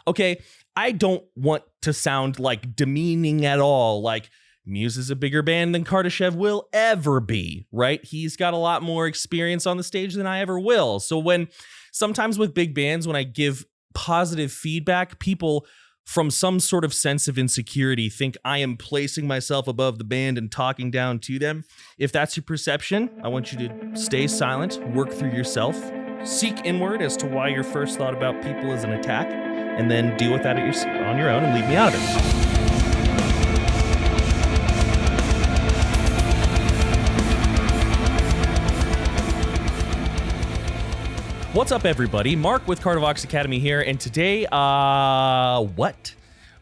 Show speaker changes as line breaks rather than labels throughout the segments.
Okay, I don't want to sound like demeaning at all. Like, Muse is a bigger band than Kardashev will ever be, right? He's got a lot more experience on the stage than I ever will. So sometimes with big bands, when I give positive feedback, people from some sort of sense of insecurity think I am placing myself above the band and talking down to them. If that's your perception, I want you to stay silent, work through yourself, seek inward as to why your first thought about people is an attack, and then deal with that on your own and leave me out of it. What's up, everybody? Mark with Cardivox Academy here, and today,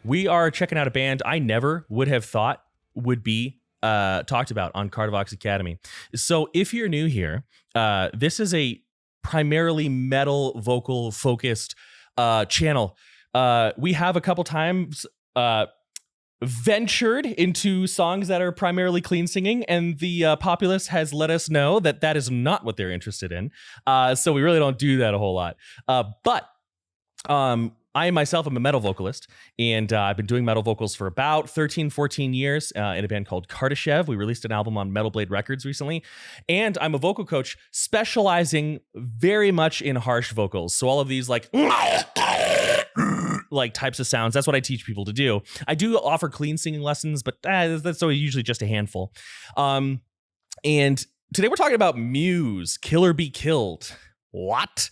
we are checking out a band I never would have thought would be talked about on Cardivox Academy. So if you're new here, this is a primarily metal vocal focused channel. We have a couple times ventured into songs that are primarily clean singing, and the populace has let us know that that is not what they're interested in. So we really don't do that a whole lot. But I myself am a metal vocalist, and I've been doing metal vocals for about 13, 14 years in a band called Kardashev. We released an album on Metal Blade Records recently, and I'm a vocal coach specializing very much in harsh vocals. So all of these like types of sounds, that's what I teach people to do. I do offer clean singing lessons, but that's usually just a handful. And today we're talking about Muse, Kill or Be Killed. What?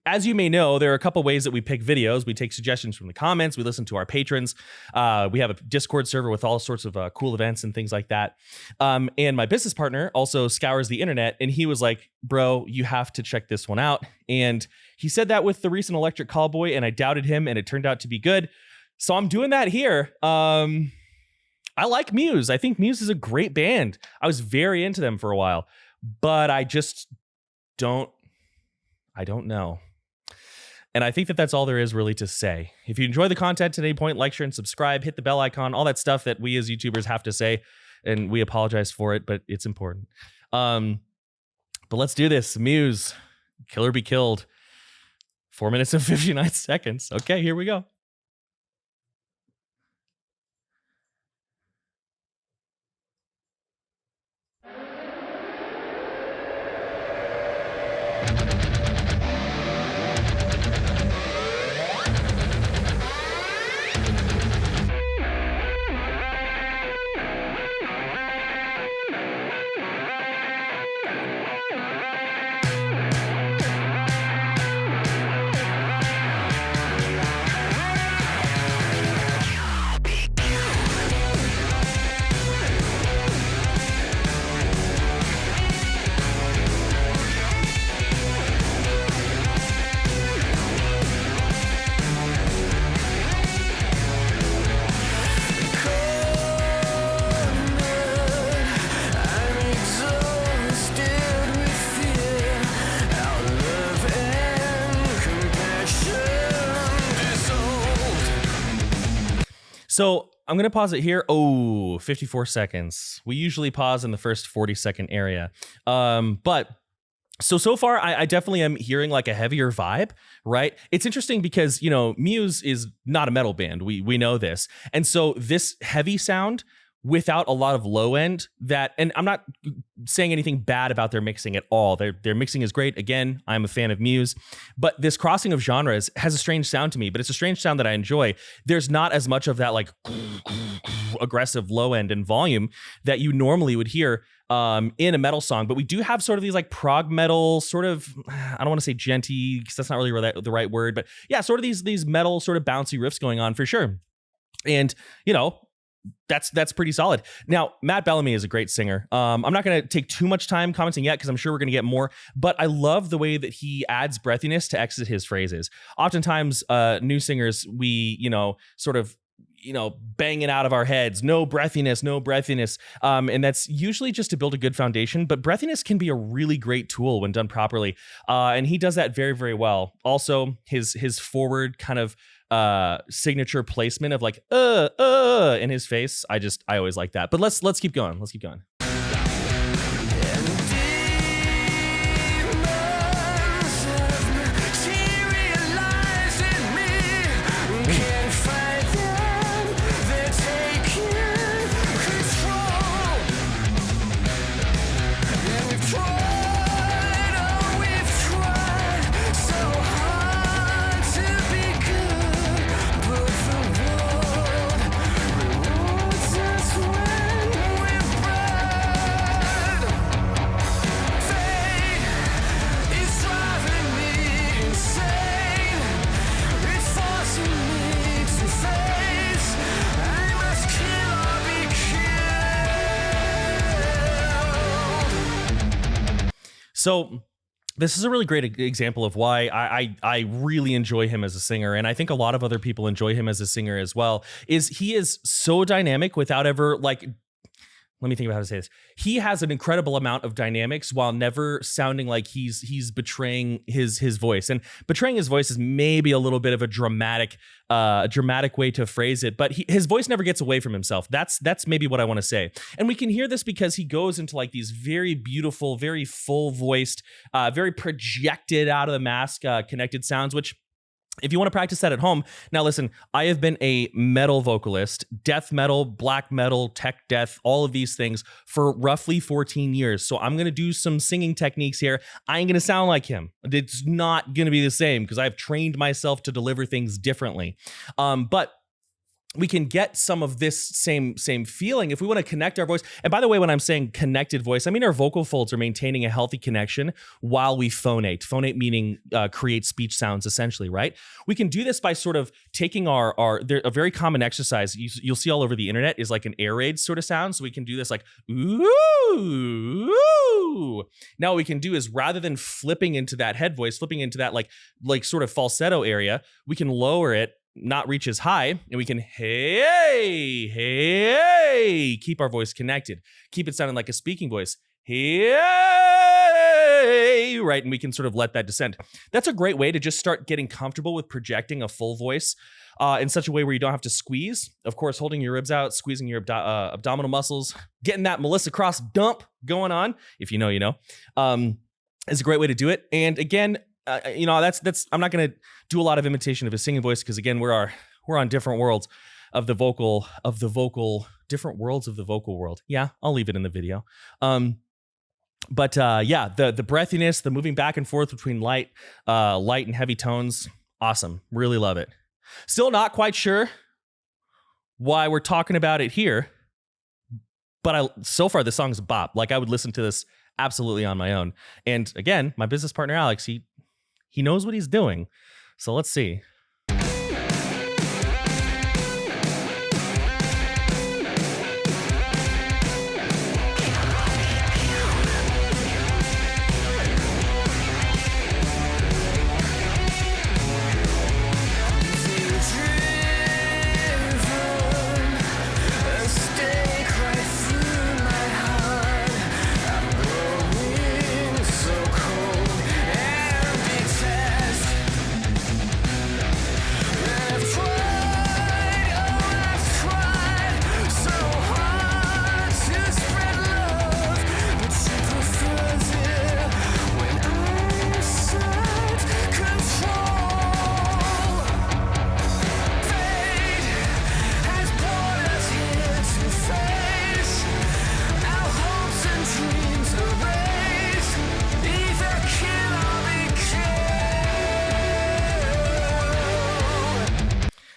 As you may know, there are a couple ways that we pick videos. We take suggestions from the comments. We listen to our patrons. We have a Discord server with all sorts of cool events and things like that. And my business partner also scours the internet, and he was like, bro, you have to check this one out. And he said that with the recent Electric Callboy, and I doubted him, and it turned out to be good. So I'm doing that here. I like Muse. I think Muse is a great band. I was very into them for a while, but I just don't know. And I think that that's all there is really to say. If you enjoy the content at any point, like, share, and subscribe, hit the bell icon, all that stuff that we as YouTubers have to say, and we apologize for it, but it's important. But let's do this. Muse, Kill or Be Killed. 4 minutes and 59 seconds. Okay, here we go. So I'm going to pause it here. 54 seconds. We usually pause in the first 40-second area. But so far, I definitely am hearing like a heavier vibe, right? It's interesting because, Muse is not a metal band. We know this. And so this heavy sound without a lot of low end and I'm not saying anything bad about their mixing at all. Their mixing is great. Again, I'm a fan of Muse, but this crossing of genres has a strange sound to me, but it's a strange sound that I enjoy. There's not as much of that like aggressive low end and volume that you normally would hear in a metal song, but we do have sort of these like prog metal sort of, I don't want to say genty because that's not really the right word, but yeah, sort of these metal sort of bouncy riffs going on for sure. And, that's pretty solid. Now, Matt Bellamy is a great singer. I'm not going to take too much time commenting yet because I'm sure we're going to get more, but I love the way that he adds breathiness to exit his phrases. Oftentimes, new singers, we, sort of, bang it out of our heads, no breathiness. And that's usually just to build a good foundation, but breathiness can be a really great tool when done properly. And he does that very, very well. Also, his forward kind of signature placement of like in his face. I always like that. But let's keep going. So this is a really great example of why I really enjoy him as a singer, and I think a lot of other people enjoy him as a singer as well. Is he is so dynamic without ever like, let me think about how to say this. He has an incredible amount of dynamics while never sounding like he's betraying his voice. And betraying his voice is maybe a little bit of a dramatic way to phrase it, but his voice never gets away from himself. That's maybe what I want to say. And we can hear this because he goes into like these very beautiful, very full voiced, very projected out of the mask connected sounds, which, if you want to practice that at home, now listen, I have been a metal vocalist, death metal, black metal, tech death, all of these things for roughly 14 years. So I'm going to do some singing techniques here. I ain't going to sound like him. It's not going to be the same because I've trained myself to deliver things differently. But we can get some of this same feeling if we want to connect our voice. And by the way, when I'm saying connected voice, I mean our vocal folds are maintaining a healthy connection while we phonate. Phonate meaning create speech sounds, essentially, right? We can do this by sort of taking a very common exercise you'll see all over the internet is like an air raid sort of sound. So we can do this like, ooh, ooh. Now what we can do is, rather than flipping into that head voice, flipping into that like sort of falsetto area, we can lower it, not reach as high, and we can hey, keep our voice connected, keep it sounding like a speaking voice, hey, right? And we can sort of let that descend. That's a great way to just start getting comfortable with projecting a full voice in such a way where you don't have to squeeze. Of course, holding your ribs out, squeezing your abdominal muscles, getting that Melissa Cross dump going on. If you know, you know, is a great way to do it. And again, that's I'm not going to do a lot of imitation of his singing voice because again, we're on different worlds of the vocal different worlds of the vocal world. Yeah, I'll leave it in the video. But the breathiness, the moving back and forth between light and heavy tones, awesome. Really love it. Still not quite sure why we're talking about it here, but so far the song's a bop. Like I would listen to this absolutely on my own. And again, my business partner Alex, he knows what he's doing. So let's see.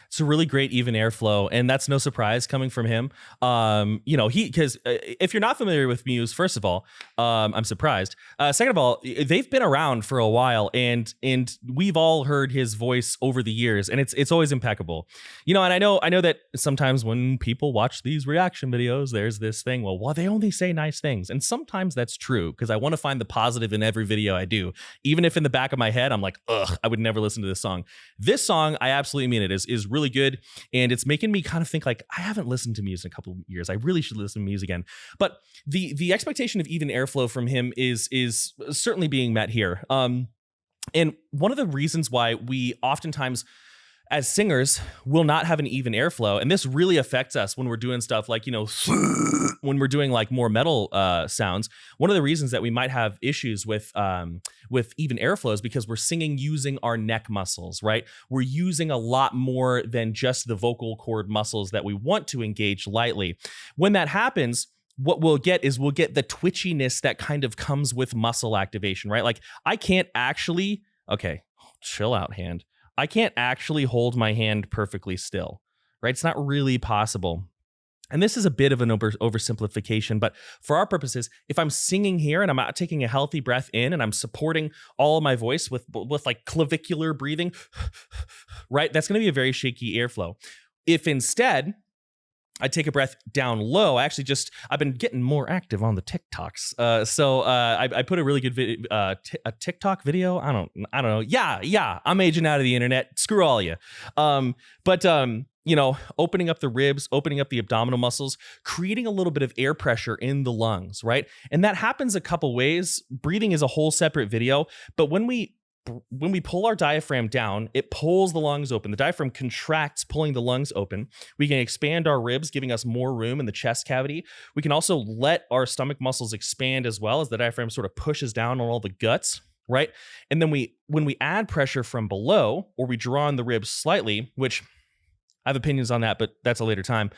It's a really great even airflow, and that's no surprise coming from him. Because if you're not familiar with Muse, first of all, I'm surprised. Second of all, they've been around for a while, and we've all heard his voice over the years, and it's always impeccable. And I know that sometimes when people watch these reaction videos, there's this thing, well, they only say nice things, and sometimes that's true because I want to find the positive in every video I do, even if in the back of my head I'm like, ugh, I would never listen to this song. This song, I absolutely mean it, is really good, and it's making me kind of think like I haven't listened to Muse in a couple of years. I really should listen to Muse again. But the expectation of even airflow from him is certainly being met here. And one of the reasons why we oftentimes as singers will not have an even airflow, and this really affects us when we're doing stuff like, when we're doing like more metal sounds. One of the reasons that we might have issues with even airflow is because we're singing using our neck muscles, right? We're using a lot more than just the vocal cord muscles that we want to engage lightly. When that happens, what we'll get the twitchiness that kind of comes with muscle activation, right? Like I can't actually, okay, chill out, hand. I can't actually hold my hand perfectly still, right? It's not really possible. And this is a bit of an oversimplification, but for our purposes, if I'm singing here and I'm not taking a healthy breath in and I'm supporting all of my voice with like clavicular breathing, right? That's going to be a very shaky airflow. If instead I take a breath down low. I've been getting more active on the TikToks. So I put a really good a TikTok video. I don't know. Yeah. I'm aging out of the internet. Screw all you. But opening up the ribs, opening up the abdominal muscles, creating a little bit of air pressure in the lungs, right? And that happens a couple ways. Breathing is a whole separate video, but when we pull our diaphragm down, it pulls the lungs open. The diaphragm contracts, pulling the lungs open. We can expand our ribs, giving us more room in the chest cavity. We can also let our stomach muscles expand as well, as the diaphragm sort of pushes down on all the guts, right? And then when we add pressure from below, or we draw on the ribs slightly, which I have opinions on that, but that's a later time.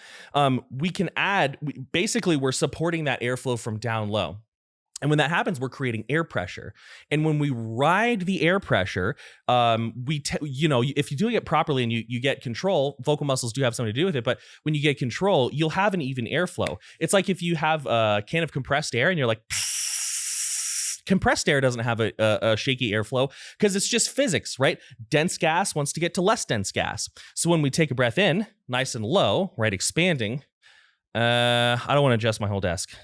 We can add, basically we're supporting that airflow from down low. And when that happens, we're creating air pressure. And when we ride the air pressure, if you're doing it properly and you get control, vocal muscles do have something to do with it. But when you get control, you'll have an even airflow. It's like if you have a can of compressed air and you're like, compressed air doesn't have a shaky airflow because it's just physics, right? Dense gas wants to get to less dense gas. So when we take a breath in, nice and low, right, expanding, I don't want to adjust my whole desk.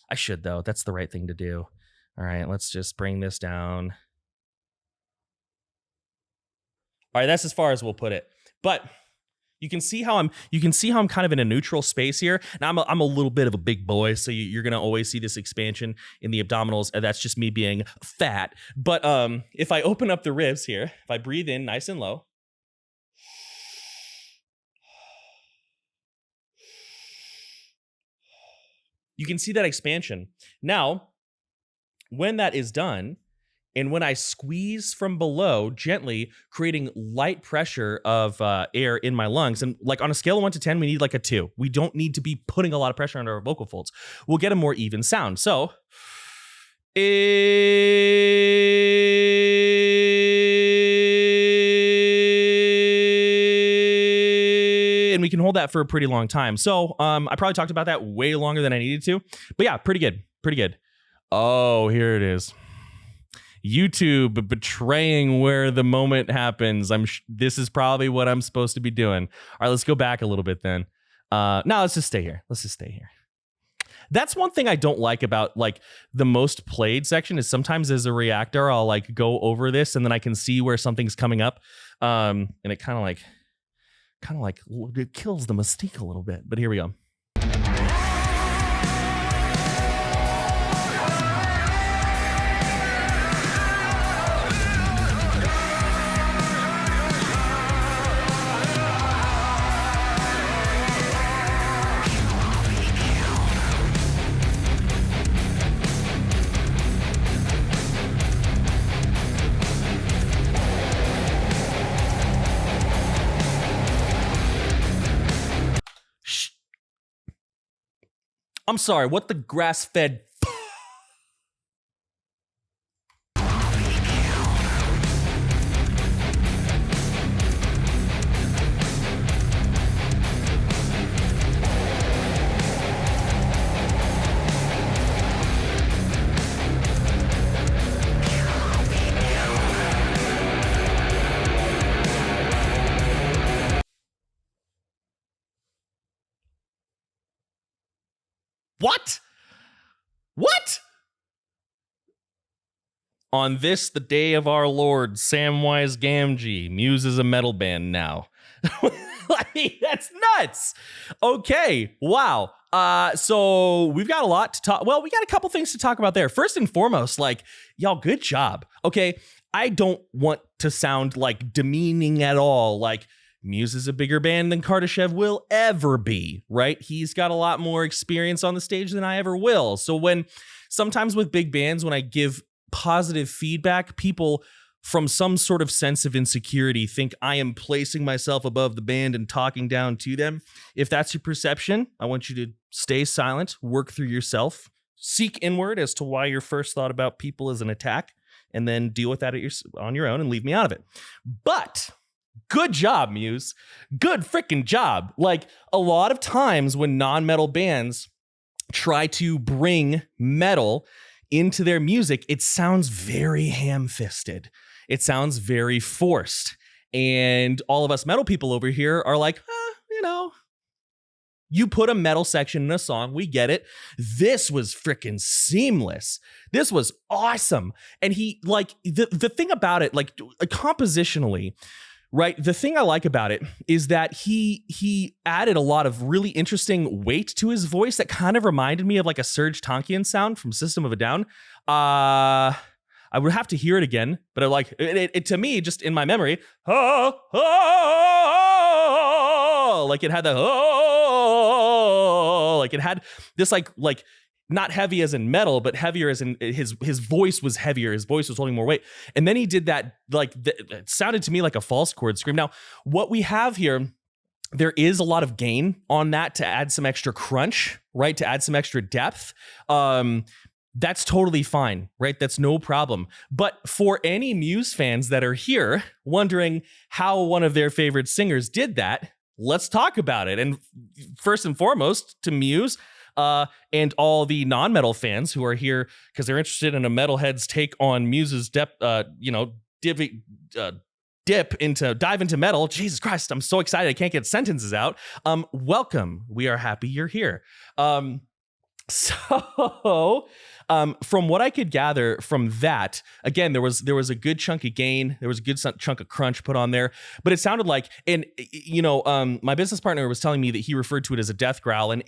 I should, though. That's the right thing to do. All right, let's just bring this down. All right, that's as far as we'll put it. But you can see how I'm kind of in a neutral space here. Now I'm a little bit of a big boy, so you're gonna always see this expansion in the abdominals, and that's just me being fat. But if I open up the ribs here, if I breathe in nice and low, you can see that expansion. Now, when that is done, and when I squeeze from below gently, creating light pressure of air in my lungs, and like on a scale of 1 to 10, we need like a 2. We don't need to be putting a lot of pressure on our vocal folds. We'll get a more even sound. So, and we can hold that for a pretty long time. So I probably talked about that way longer than I needed to. But yeah, pretty good. Oh, here it is. YouTube betraying where the moment happens. This is probably what I'm supposed to be doing. All right, let's go back a little bit then. No, let's just stay here. That's one thing I don't like about like the most played section is sometimes as a reactor, I'll like go over this and then I can see where something's coming up. And it kind of like it kills the mystique a little bit, but here we go. I'm sorry, what the grass-fed... What? On this, the day of our Lord, Samwise Gamgee, Muse is a metal band now. I mean, that's nuts. Okay, wow. So we've got a lot to talk. Well, we got a couple things to talk about there. First and foremost, like, y'all, good job. Okay, I don't want to sound like demeaning at all. Like, Muse is a bigger band than Kardashev will ever be, right? He's got a lot more experience on the stage than I ever will. So sometimes with big bands, when I give positive feedback, people from some sort of sense of insecurity think I am placing myself above the band and talking down to them. If that's your perception, I want you to stay silent, work through yourself, seek inward as to why your first thought about people is an attack, and then deal with that on your own and leave me out of it. But good job, Muse. Good freaking job. Like, a lot of times when non-metal bands try to bring metal into their music, it sounds very ham-fisted. It sounds very forced. And all of us metal people over here are like, You put a metal section in a song, we get it. This was freaking seamless. This was awesome. And he, like, the thing about it, like, compositionally, right? The thing I like about it is that he added a lot of really interesting weight to his voice that kind of reminded me of like a Serj Tankian sound from System of a Down. I would have to hear it again, but I like it to me, just in my memory. Like it had the like it had this like not heavy as in metal, but heavier as in his voice was heavier. His voice was holding more weight. And then he did that, like, it sounded to me like a false chord scream. Now, what we have here, there is a lot of gain on that to add some extra crunch, right? To add some extra depth. That's totally fine, right? That's no problem. But for any Muse fans that are here wondering how one of their favorite singers did that, let's talk about it. And first and foremost, to Muse, and all the non-metal fans who are here because they're interested in a metalhead's take on Muse's dive into metal. Jesus Christ, I'm so excited I can't get sentences out. Welcome. We are happy you're here. From what I could gather from that, again, there was a good chunk of gain, there was a good chunk of crunch put on there, but it sounded like, and my business partner was telling me that he referred to it as a death growl, and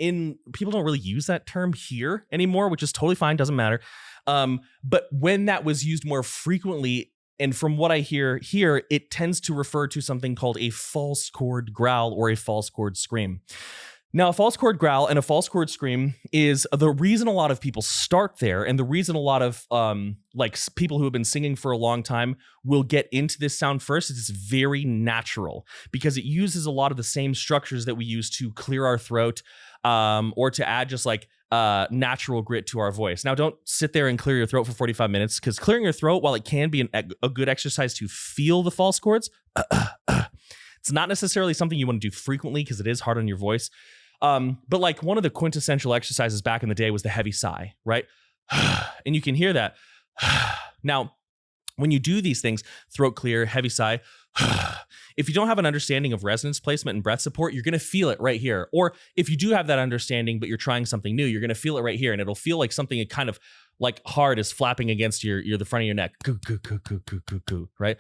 people don't really use that term here anymore, which is totally fine, doesn't matter. But when that was used more frequently, and from what I hear here, it tends to refer to something called a false chord growl or a false chord scream. Now, a false chord growl and a false chord scream is the reason a lot of people start there, and the reason a lot of people who have been singing for a long time will get into this sound first is it's very natural because it uses a lot of the same structures that we use to clear our throat or to add just like natural grit to our voice. Now, don't sit there and clear your throat for 45 minutes because clearing your throat, while it can be a good exercise to feel the false chords, it's not necessarily something you want to do frequently because it is hard on your voice. But like one of the quintessential exercises back in the day was the heavy sigh, right? And you can hear that. Now, when you do these things, throat clear, heavy sigh, if you don't have an understanding of resonance placement and breath support, you're going to feel it right here. Or if you do have that understanding, but you're trying something new, you're going to feel it right here. And it'll feel like something kind of like hard is flapping against the front of your neck. Right?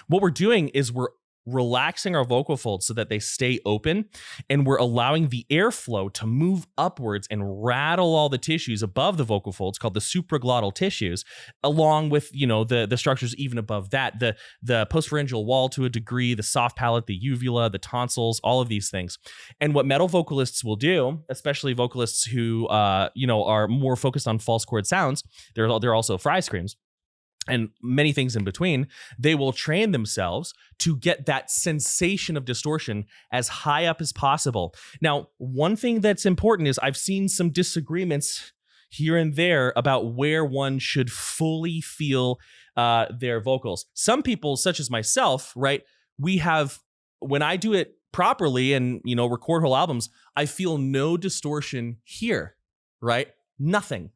What we're doing is we're relaxing our vocal folds so that they stay open, and we're allowing the airflow to move upwards and rattle all the tissues above the vocal folds called the supraglottal tissues, along with the structures even above that, the postpharyngeal wall to a degree, the soft palate, the uvula, the tonsils, all of these things. And what metal vocalists will do, especially vocalists who are more focused on false chord sounds, they're also fry screams and many things in between, they will train themselves to get that sensation of distortion as high up as possible. Now, one thing that's important is I've seen some disagreements here and there about where one should fully feel their vocals. Some people, such as myself, right, when I do it properly and, record whole albums, I feel no distortion here, right? Nothing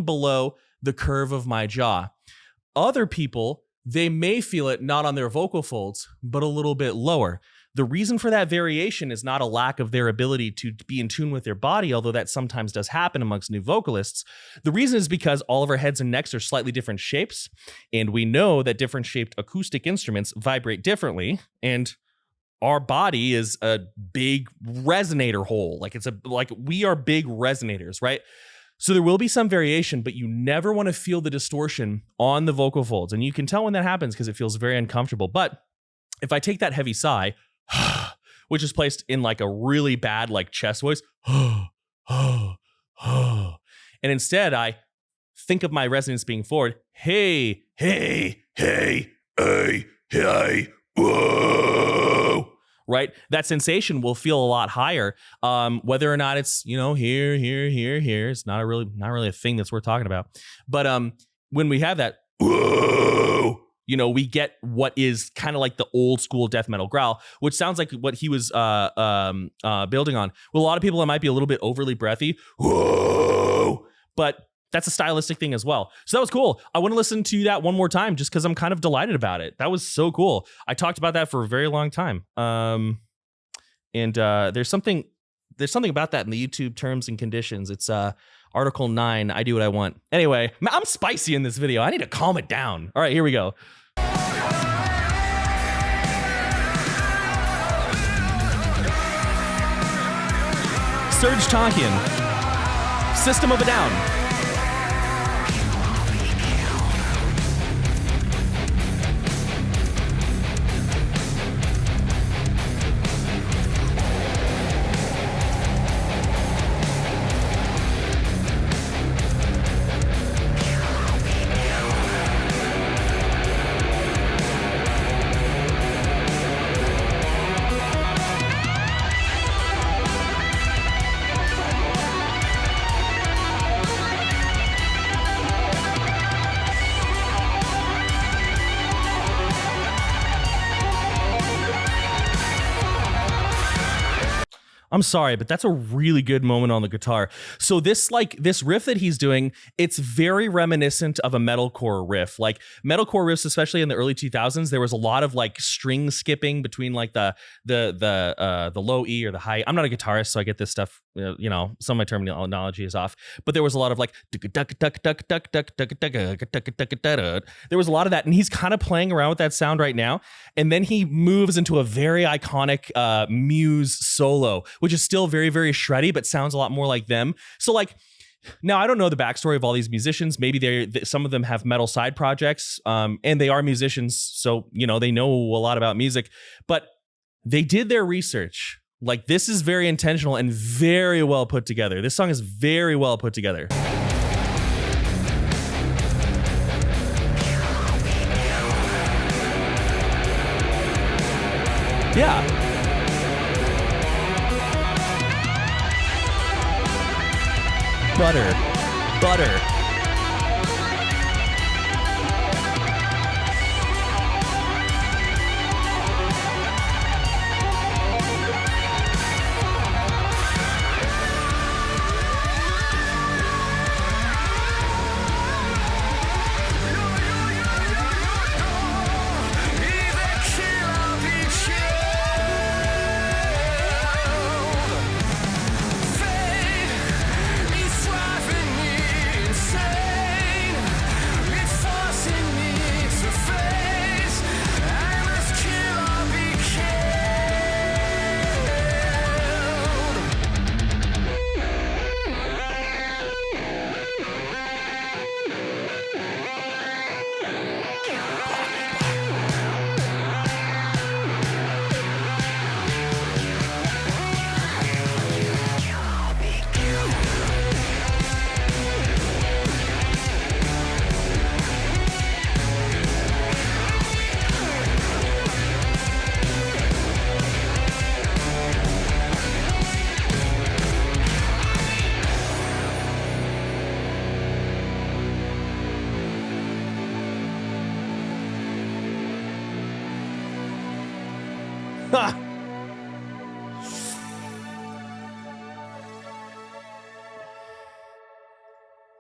below the curve of my jaw. Other people, they may feel it not on their vocal folds, but a little bit lower. The reason for that variation is not a lack of their ability to be in tune with their body, although that sometimes does happen amongst new vocalists. The reason is because all of our heads and necks are slightly different shapes, and we know that different shaped acoustic instruments vibrate differently, and our body is a big resonator hole. We are big resonators, right? So there will be some variation, but you never want to feel the distortion on the vocal folds. And you can tell when that happens because it feels very uncomfortable. But if I take that heavy sigh, which is placed in like a really bad like chest voice, and instead I think of my resonance being forward, hey, hey, hey, hey, hey, whoa. Right? That sensation will feel a lot higher. Whether or not it's, here, it's not really a thing that's worth talking about. But when we have that, whoa, we get what is kind of like the old school death metal growl, which sounds like what he was building on. Well, a lot of people, it might be a little bit overly breathy. Whoa, but that's a stylistic thing as well. So that was cool. I want to listen to that one more time just because I'm kind of delighted about it. That was so cool. I talked about that for a very long time. And there's something about that in the YouTube terms and conditions. It's Article 9, I do what I want. Anyway, I'm spicy in this video. I need to calm it down. All right, here we go. Serge Tankian, System of a Down. I'm sorry, but that's a really good moment on the guitar. So this riff that he's doing, it's very reminiscent of a metalcore riff. Like metalcore riffs, especially in the early 2000s, there was a lot of like string skipping between like the low E or the high. I'm not a guitarist, so I get this stuff. You know, some of my terminology is off, but there was a lot of like there was a lot of that, and he's kind of playing around with that sound right now. And then he moves into a very iconic Muse solo, which is still very, very shreddy, but sounds a lot more like them. So like, now I don't know the backstory of all these musicians. Maybe some of them have metal side projects, and they are musicians, so you know they know a lot about music, but they did their research. Like, this is very intentional and very well put together. This song is very well put together. Yeah. Butter.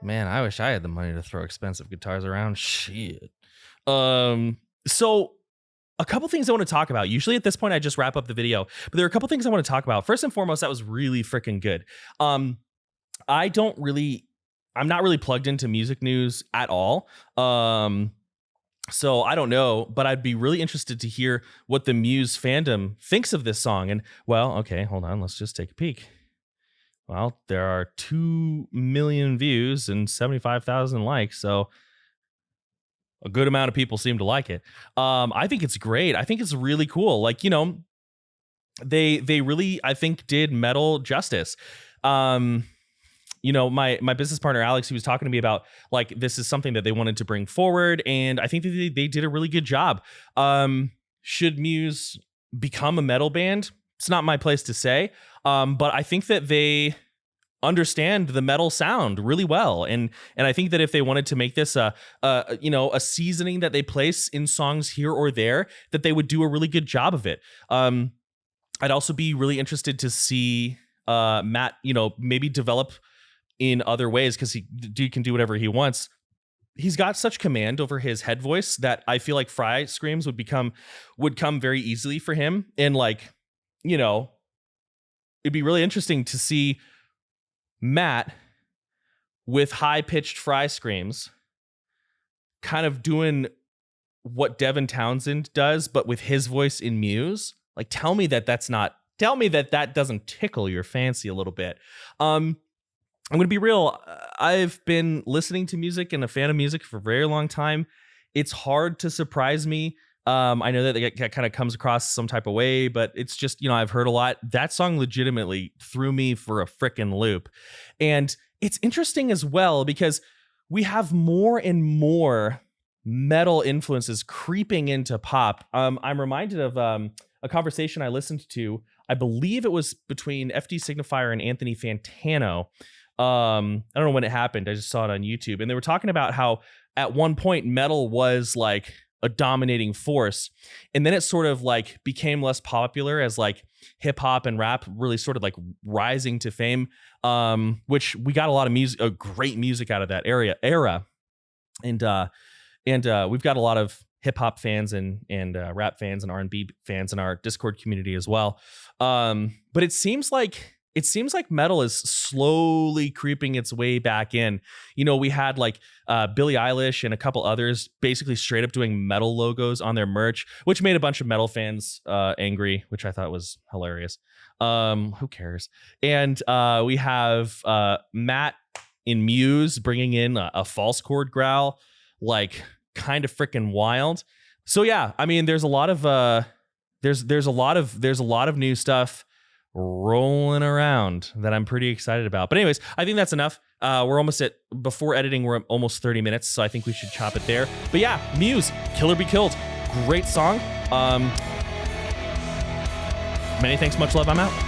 Man, I wish I had the money to throw expensive guitars around. Shit. So a couple things I want to talk about. Usually at this point, I just wrap up the video, but there are a couple things I want to talk about. First and foremost, that was really freaking good. I'm not really plugged into music news at all. So I don't know, but I'd be really interested to hear what the Muse fandom thinks of this song. And well, okay, hold on. Let's just take a peek. Well, there are 2 million views and 75,000 likes. So a good amount of people seem to like it. I think it's great. I think it's really cool. Like, you know, they really, I think, did metal justice. You know, my business partner, Alex, he was talking to me about, like, this is something that they wanted to bring forward. And I think that they did a really good job. Should Muse become a metal band? It's not my place to say. But I think that they understand the metal sound really well. And I think that if they wanted to make this a seasoning that they place in songs here or there, that they would do a really good job of it. I'd also be really interested to see Matt, you know, maybe develop in other ways, because dude can do whatever he wants. He's got such command over his head voice that I feel like Fry screams would come very easily for him. And, like, you know, it'd be really interesting to see Matt with high-pitched fry screams kind of doing what Devin Townsend does, but with his voice in Muse. Like, tell me that doesn't tickle your fancy a little bit. I'm going to be real. I've been listening to music and a fan of music for a very long time. It's hard to surprise me. I know that it kind of comes across some type of way, but it's just, I've heard a lot. That song legitimately threw me for a frickin' loop. And it's interesting as well because we have more and more metal influences creeping into pop. I'm reminded of a conversation I listened to. I believe it was between FD Signifier and Anthony Fantano. I don't know when it happened. I just saw it on YouTube. And they were talking about how at one point metal was like a dominating force. And then it sort of like became less popular as like hip hop and rap really sort of like rising to fame. Which we got a lot of music, great music out of that era. And we've got a lot of hip hop fans and rap fans and R&B fans in our Discord community as well. But it seems like metal is slowly creeping its way back in. We had like Billie Eilish and a couple others basically straight up doing metal logos on their merch, which made a bunch of metal fans angry, which I thought was hilarious. Who cares? And we have Matt in Muse bringing in a false chord growl, like kind of freaking wild. So yeah, I mean, there's a lot of there's a lot of new stuff rolling around that I'm pretty excited about. But anyways, I think that's enough. We're almost before editing, we're at almost 30 minutes, so I think we should chop it there. But yeah, Muse, Kill or Be Killed, great song. Many thanks, much love, I'm out.